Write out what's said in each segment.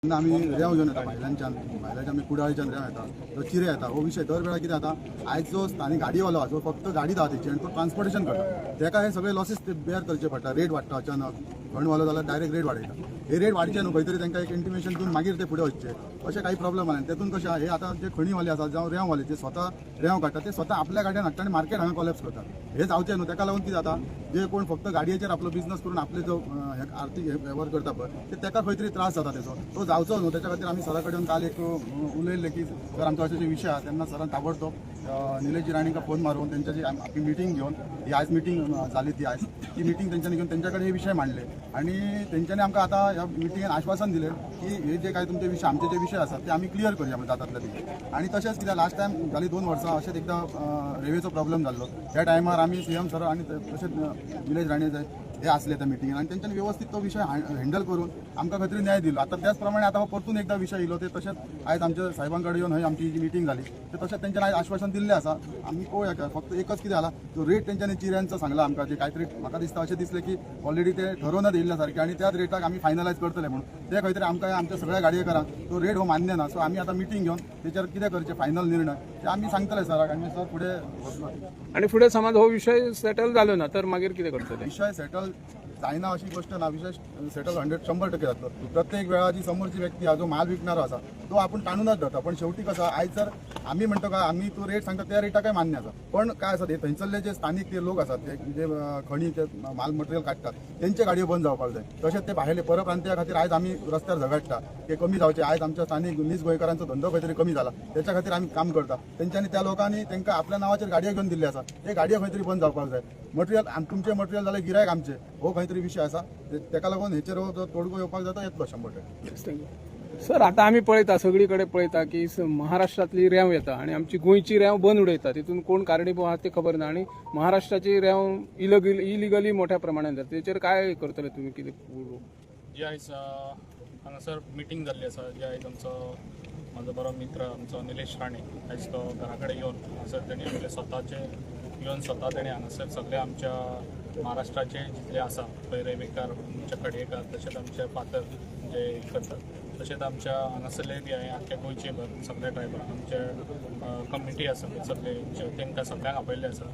आम्ही रेंव घेवन येता भायल्याच्यान आमी कुडाळच्यान रेंव येता तो चिरे येता हो विषय दर वेळा कितें जाता आयज जो स्थानिक गाडीवालो आहा जो फक्त गाडी धा तेची आनी तो ट्रान्सपोर्टेशन करता तेका हे सगळे लॉसीस ते बेअर करचे पडटा रेट वाडटा अचानक घणवालो जाल्यार डायरेक्ट रेट वाडयता हे रेट वाडचे न्हू खंय तरी तांकां एक इंटिमेशन दिवन मागीर ते फुडें वचचे अशें काही प्रॉब्लेम आसा तेतून कशें हे आतां जे खणीवाले आसा जावं रेंववाले जे स्वता रेंव काडटा ते स्वता आपल्या गाडयान हाडटा आनी मार्केट हांगा कोलॅप्स करतात हे जावचें न्हू तेका लागून कितें जाता जे कोण फक्त गाडयेचेर आपलो बिझनस करून आपले जो आर्थीक वेव्हार करता पळय ते तेका खंय तरी त्रास जाता तेचो तो जावचो न्हू तेच्या खातीर आमी सरा कडेन काल एक उलयल्ले की जर आमचो अशे विशय आहा तेन्ना सरान ताबडतोब निलेश राणीका फोन मारून त्यांच्याची आपली मिटींग घेवन ही आज मिटींग जाली ती आज ती मिटींग तेंच्यांनी घेवन तेंच्याकडे हे विषय मांडले आणि तेंच्यांनी आमकां आतां ह्या मिटींगेन आश्वासन दिलें की हे जे काय तुमचे विषय आमचे जे विषय आसात ते आमी क्लियर करया म्हणजे जातातले ते आणि तशेंच कित्याक लास्ट टायम जाली 2 वर्सां अशेंच एकदां रेल्वेचो प्रॉब्लेम जाल्लो त्या टायमार आमी सीएम सर आणि तशेंच निलेश राणे हे असले त्या मिटींगेन आणि त्यांच्यानी व्यवस्थित तो विषय हँडल करून आमकां खंय तरी न्याय दिलो आता त्याच प्रमाणे आता परतून एकदा विषय येयलो ते तशेंच आयज आमच्या साहेबांकडे येवन हय आमची जी मिटींग जाली ते तशेंच तेंच्यांनी आयज आश्वासन दिल्लें आसा आमी पळोवया फक्त एकच कितें जाला तो रेट तेंच्यांनी चिऱ्यांचो सांगला आमकां जे कांय तरी म्हाका दिसता अशें दिसलें की ऑलरेडी ते ठरोवनच येयल्ल्या सारकें आणि त्याच रेटाक आमी फायनलायज करतले म्हणून ते खंय तरी आमकां आमच्या सगळ्या गाडयेकारांक तो रेट हो मान्य ना सो आमी आतां मिटींग घेवन तेचेर कितें करचें फायनल निर्णय ते आमी सांगतले सराक आनी सर फुडें आणि फुडें समज हो विषय सेटल जालो ना तर मागीर कितें करतले विषय सेटल जायना अशी गोष्ट ना विषय सेटल 100% जातलो प्रत्येक वेळा जी समोरची व्यक्ती हा जो माल विकणारो आसा तो आपण ताणूनच धरता पण शेवटी कसं आयज जर आम्ही म्हणतो का आम्ही तो रेट सांगता त्या रेटा काय मान्य आसा पण काय आसा ते थंयसरले जे स्थानिक ते लोक आसात जे खणी ते माल मटेरियल काडटात तेंचे गाडयो बंद जावपाक जाय तशेंच ते भायले परप्रांतीया खातीर आयज आमी रस्त्यार झगडटा ते कमी जावचे आयज आमच्या स्थानिक नीज गोंयकारांचो धंदो खंय तरी कमी जाला त्याच्या खातीर आमी काम करता तेंच्यांनी त्या लोकांनी तांकां आपल्या नांवाचेर गाडयो घेवन दिल्ले आसा ते गाडयो खंय तरी बंद जावपाक जाय मटेरियल तुमचे मटेरियल जाल्यार गिरायक आमचे हो खंय तरी विषय आसा तेका लागून हेचेर जो तोडगो येवपाक जाता येतलो 100%. सर आता आम्ही पळयता सगळीकडे पळयता की महाराष्ट्रातली रेंव येता आणि आमची गोंयची रेंव बंद उडयता तितून कोण कारणीभूत आहात ते खबर ना आणि महाराष्ट्राची रेंव इलिगली मोठ्या प्रमाणात जाता तेचेर काय करतले तुम्ही कितें जे आयज हांगासर मिटींग जाल्ली आसा जे आयज आमचो म्हाजो बरो मित्र आमचो निलेश राणे आयज तो घरा कडेन येवन हांगासर तेणी आपले स्वताचे येवन स्वता तेणी हांगासर सगळे आमच्या महाराष्ट्राचे जितले आसा पळय रेवेकार आमचे कडेकार तशेंच आमचे फातर जे करतात तशेंच आमच्या हांगासरले बी हांवें आख्ख्या गोंयचे भर सगळे ड्रायव्हर आमचे कमिटी आसा सगळे तांकां सगळ्यांक आपयल्ले आसा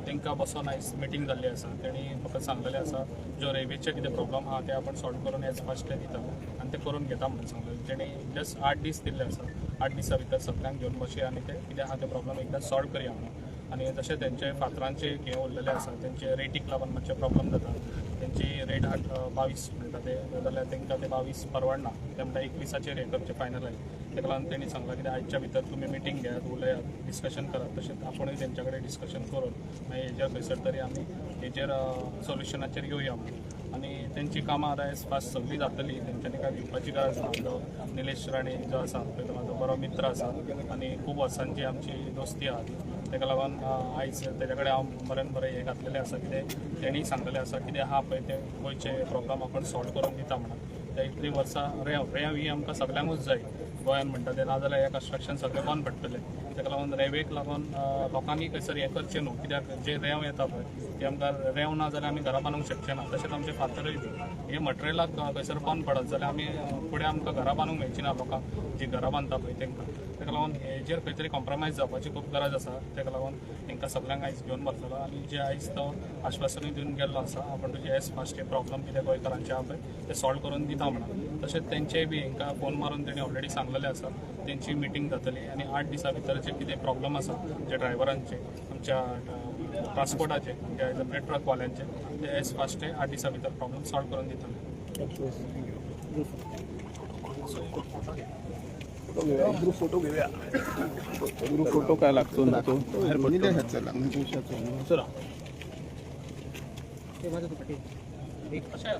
तांकां बसून आयज मिटींग जाल्ली आसा तेणी फकत सांगलेलें आसा जो रेल्वेचे कितें प्रॉब्लम आहा ते आपण सॉल्व करून एज फास्ट दिता आनी ते करून घेता म्हणून सांगलें तेणी जस्ट 8 दीस दिल्ले आसा 8 दिसा भितर सगळ्यांक घेवन बसया आनी ते कितें आहा ते प्रॉब्लम एकदां सॉल्व करया म्हणून आणि तशें तेंचे फातरांचे हे उरलेले आसा तेंचे रेटीक लागून मातशे प्रॉब्लम जाता तेंची रेट 22 म्हणटा ते जाल्यार तांकां ते 22 परवडना ते म्हणटा 21चेर हे करचे फायनलायज तेका लागून तेणी सांगलां की आयच्या भितर तुमी मिटींग घेयात उलयात डिस्कशन करात तशेंच आपुणूय तेंच्या कडेन डिस्कशन करून मागीर हेजेर खंयसर तरी आमी हेजेर सोल्युशनाचेर येवया म्हणून आणि तेंची कामां आतां एज फास्ट सगळीं जातली तेंच्यांनी काय भिवपाची गरज ना जो निलेश राणे जो आसा पळय तो म्हाजो बरो मित्र आसा आनी खूब वर्सांची आमची दोस्ती आहा तेका लागून आयज तेजे कडेन हांव बरें हें घातलेलें आसा कितें तेणी सांगलेलें आसा कितें आहा पळय ते गोंयचे प्रॉब्लम आपण सॉल्व करून दिता म्हणून ते इतलीं वर्सां रेंव ही आमकां सगळ्यांकूच जाय गोंयान म्हणटा ते नाजाल्यार हे कन्स्ट्रक्शन सगळें बंद पडटलें तेका लागून रेल्वेक लागून लोकांनी खंयसर हें करचें न्हू कित्याक जे रेंव येता पळय ती आमकां रेंव ना जाल्यार आमी घरा बांदूंक शकचे ना तशेंच आमचे फातरूय बी हे मटेरियलाक खंयसर बंद पडत जाल्यार आमी फुडें आमकां घरा बांदूंक मेळची ना लोकांक जी घरा बांदता पळय तांकां तेका लागून हेजेर खंय तरी कॉम्प्रमायज जावपाची खूब गरज आसा तेका लागून तांकां सगळ्यांक आयज घेवन बसलेलो आनी जे आयज तो आश्वासनूय दिवन गेल्लो आसा आपण तुजे एज फास्ट प्रॉब्लम कितें गोंयकारांचे आहा पळय ते सॉल्व करून दिता म्हणून तशेंच तेंचेय बी हांकां फोन मारून तेणी ऑलरेडी सांगलेलें आसा तेंची मिटींग जातली आनी 8 दिसा भितर जे कितें प्रॉब्लम आसा जे ड्रायव्हरांचे आमच्या ट्रान्सपोर्टाचे म्हणजे ट्रकवाल्यांचे ते एज फास्ट 8 दिसा भितर प्रॉब्लम सॉल्व करून दितले ग्रुप फोटो घेऊया ग्रुप फोटो काय लागतो ना तो चला अशें